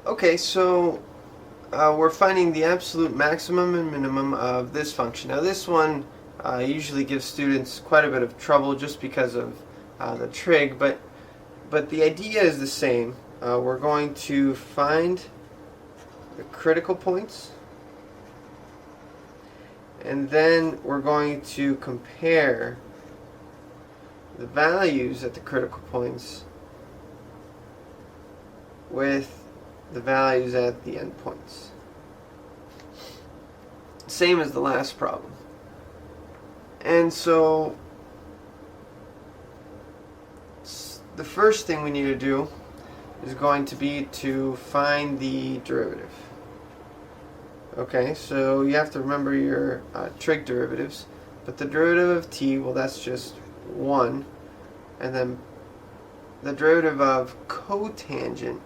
Okay, so we're finding the absolute maximum and minimum of this function. Now this one usually gives students quite a bit of trouble just because of the trig, but the idea is the same. We're going to find the critical points, and then we're going to compare the values at the critical points with the values at the endpoints. Same as the last problem. And so the first thing we need to do is going to be to find the derivative. Okay, so you have to remember your trig derivatives, but the derivative of t, well, that's just 1, and then the derivative of cotangent,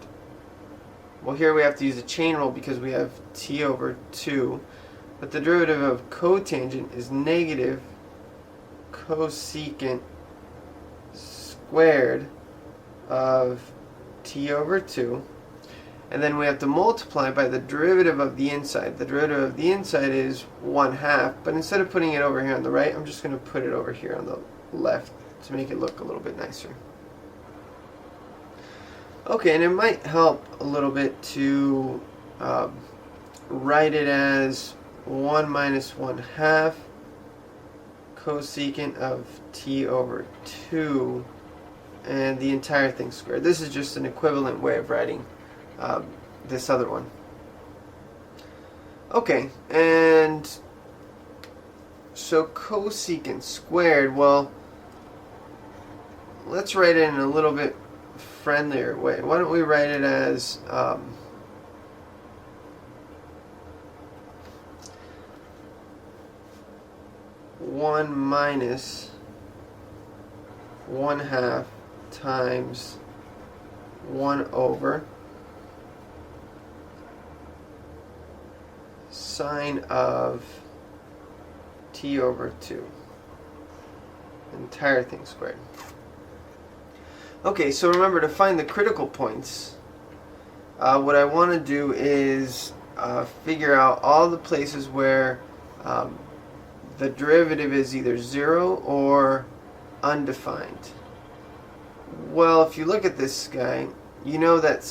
well, here we have to use a chain rule because we have t over 2, but the derivative of cotangent is negative cosecant squared of t over 2, and then we have to multiply by the derivative of the inside. The derivative of the inside is 1/2, but instead of putting it over here on the right, I'm just going to put it over here on the left to make it look a little bit nicer. Okay, and it might help a little bit to write it as 1 minus 1/2 cosecant of t over 2 and the entire thing squared. This is just an equivalent way of writing this other one. Okay, and so cosecant squared, well, let's write it in a little bit friendlier way. Why don't we write it as 1 minus 1/2 times 1 over sine of t over 2. Entire thing squared. Okay, so remember, to find the critical points, what I want to do is figure out all the places where the derivative is either 0 or undefined. Well, if you look at this guy, you know that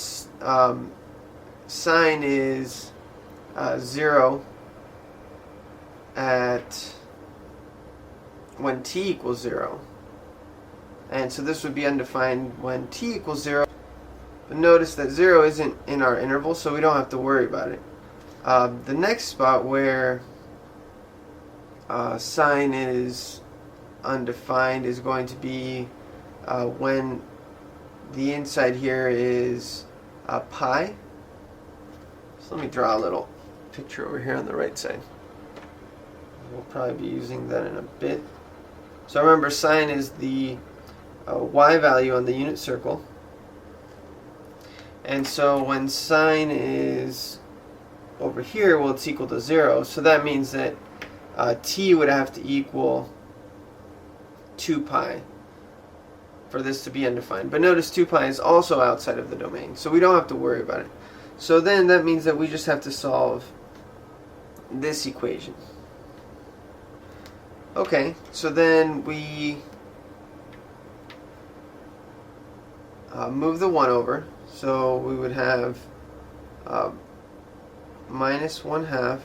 sine is 0 at when t equals 0. And so this would be undefined when t equals 0. But notice that 0 isn't in our interval, so we don't have to worry about it. The next spot where sine is undefined is going to be when the inside here is pi. So let me draw a little picture over here on the right side. We'll probably be using that in a bit. So remember, sine is the y value on the unit circle. And so when sine is over here, well, it's equal to 0. So that means that t would have to equal 2 pi for this to be undefined. But notice 2 pi is also outside of the domain, so we don't have to worry about it. So then that means that we just have to solve this equation. Okay, so then we move the 1 over, so we would have minus 1/2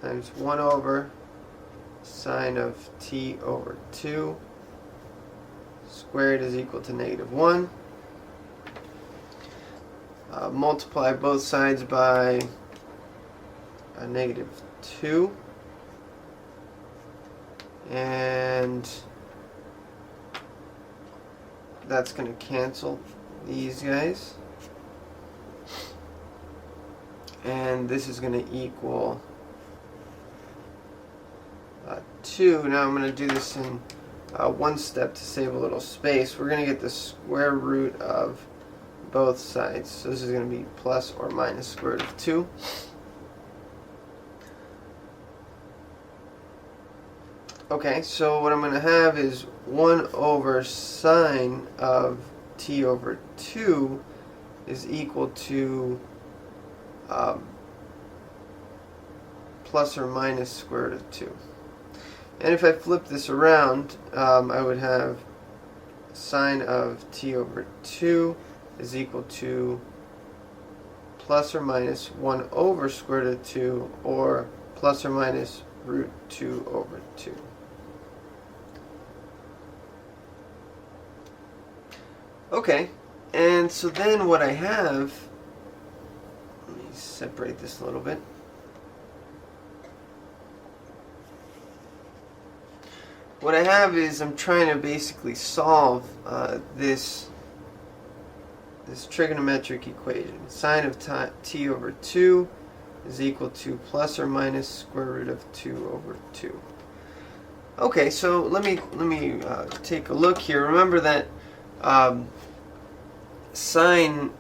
times 1 over sine of t over 2 squared is equal to negative 1. Multiply both sides by negative 2, and that's going to cancel these guys, and this is going to equal 2. Now I'm going to do this in one step to save a little space. We're going to get the square root of both sides. So this is going to be plus or minus square root of 2. Okay, so what I'm going to have is 1 over sine of t over 2 is equal to plus or minus square root of 2. And if I flip this around, I would have sine of t over 2 is equal to plus or minus 1 over square root of 2, or plus or minus root 2 over 2. Okay, and so then what I have, let me separate this a little bit. What I have is I'm trying to basically solve this trigonometric equation. Sine of t over 2 is equal to plus or minus square root of 2 over 2. Okay, so let me take a look here. Remember that sine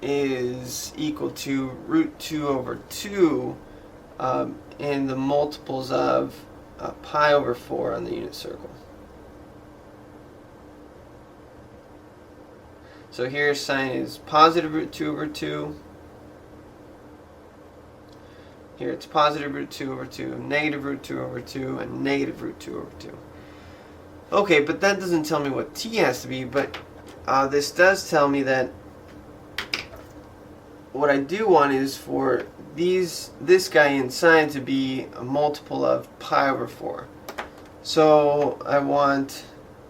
is equal to root 2 over 2 in the multiples of pi over 4 on the unit circle. So here sine is positive root 2 over 2. Here it's positive root 2 over 2, negative root 2 over 2, and negative root 2 over 2. Okay, but that doesn't tell me what t has to be, but this does tell me that what I do want is for this guy in sine to be a multiple of pi over 4. So I want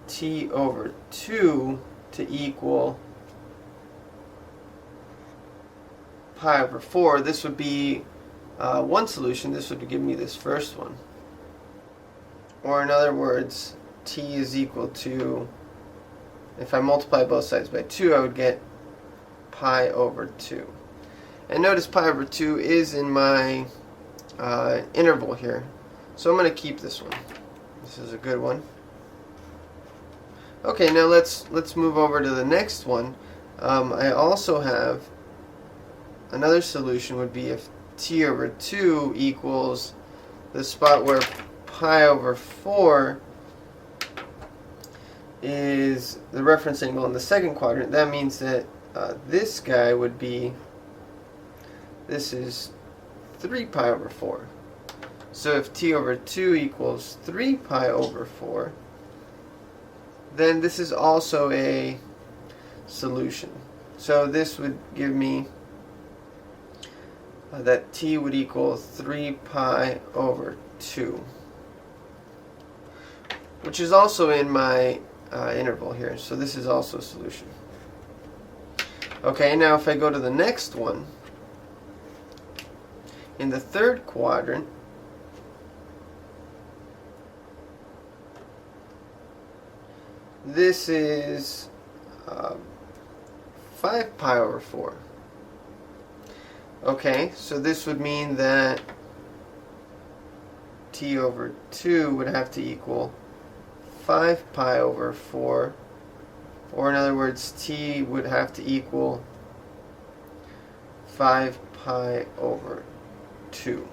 t over 2 to equal pi over 4. This would be one solution. This would give me this first one. Or in other words, t is equal to, if I multiply both sides by 2, I would get pi over 2. And notice pi over 2 is in my interval here. So I'm going to keep this one. This is a good one. Okay, now let's move over to the next one. I also have another solution would be if t over 2 equals the spot where pi over 4 is the reference angle in the second quadrant. That means that this guy would be, this is 3 pi over 4. So if t over 2 equals 3 pi over 4, then this is also a solution. So this would give me that t would equal 3 pi over 2, which is also in my interval here. So this is also a solution. Okay, now if I go to the next one, in the third quadrant, this is 5 pi over 4. Okay, so this would mean that t over 2 would have to equal 5 pi over 4, or in other words, t would have to equal 5 pi over 2.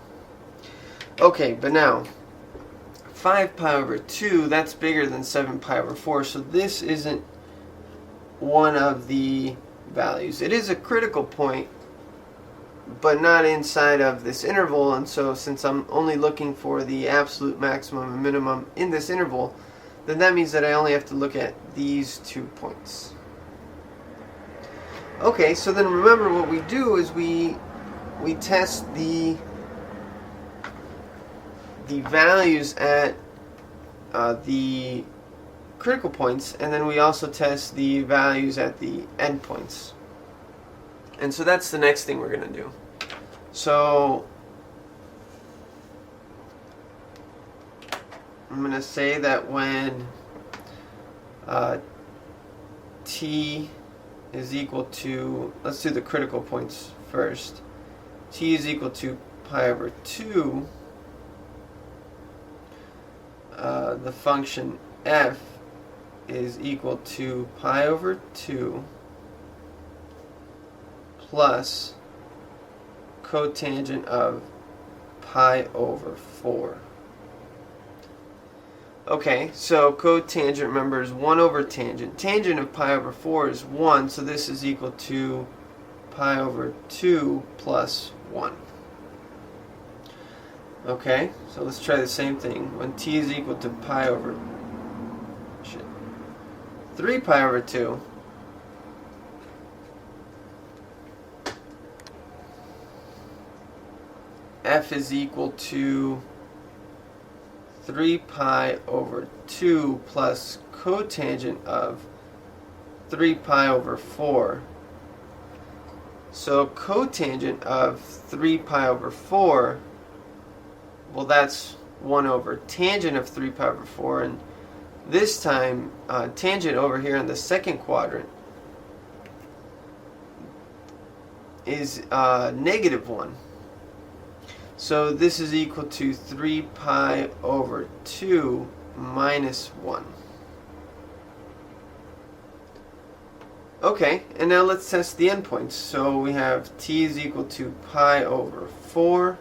Okay, but now 5 pi over 2, that's bigger than 7 pi over 4, so this isn't one of the values. It is a critical point, but not inside of this interval, and so since I'm only looking for the absolute maximum and minimum in this interval, then that means that I only have to look at these 2 points. Okay, so then remember what we do is we test the values at the critical points, and then we also test the values at the endpoints. And so that's the next thing we're going to do. So I'm going to say that when t is equal to, let's do the critical points first. T is equal to pi over 2. The function f is equal to pi over 2 plus cotangent of pi over 4. Okay, so cotangent, remember, is 1 over tangent. Tangent of pi over 4 is 1, so this is equal to pi over 2 plus 1. Okay, so let's try the same thing. When t is equal to pi over 3 pi over 2, f is equal to 3 pi over 2 plus cotangent of 3 pi over 4. So cotangent of 3 pi over 4, well, that's 1 over tangent of 3 pi over 4, and this time tangent over here in the second quadrant is negative 1. So this is equal to 3 pi over 2 minus 1. Okay, and now let's test the endpoints. So we have t is equal to pi over 4,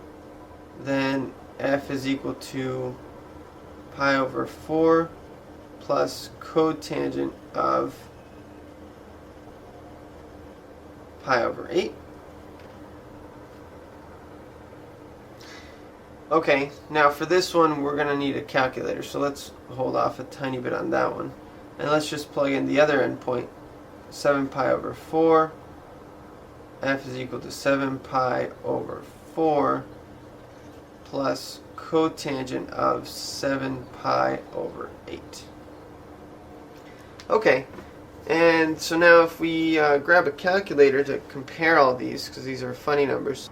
then f is equal to pi over 4 plus cotangent of pi over 8. Okay, now for this one we're going to need a calculator, so let's hold off a tiny bit on that one. And let's just plug in the other endpoint. 7 pi over 4, f is equal to 7 pi over 4 plus cotangent of 7 pi over 8. Okay, and so now if we grab a calculator to compare all these, because these are funny numbers,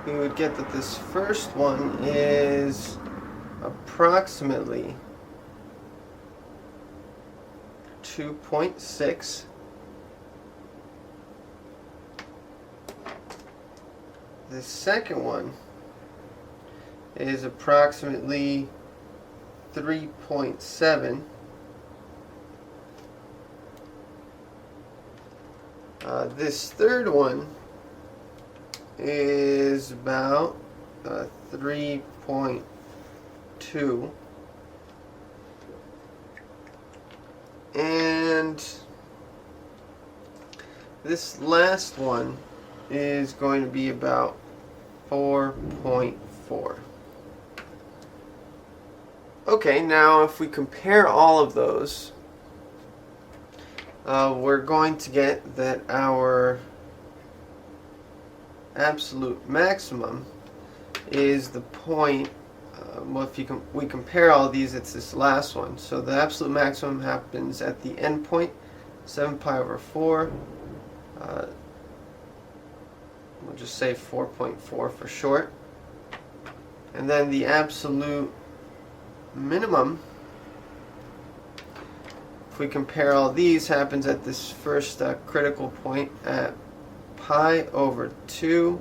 we would get that this first one is approximately 2.6. The second one is approximately 3.7. This third one is about 3.2. And this last one is going to be about 4.4. Okay, now if we compare all of those, we're going to get that our absolute maximum is the point. Well, if we compare all these, it's this last one. So the absolute maximum happens at the end point, 7 pi over 4. We'll just say 4.4 for short. And then the absolute minimum, if we compare all these, happens at this first critical point at pi over 2.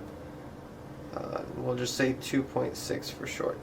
We'll just say 2.6 for short.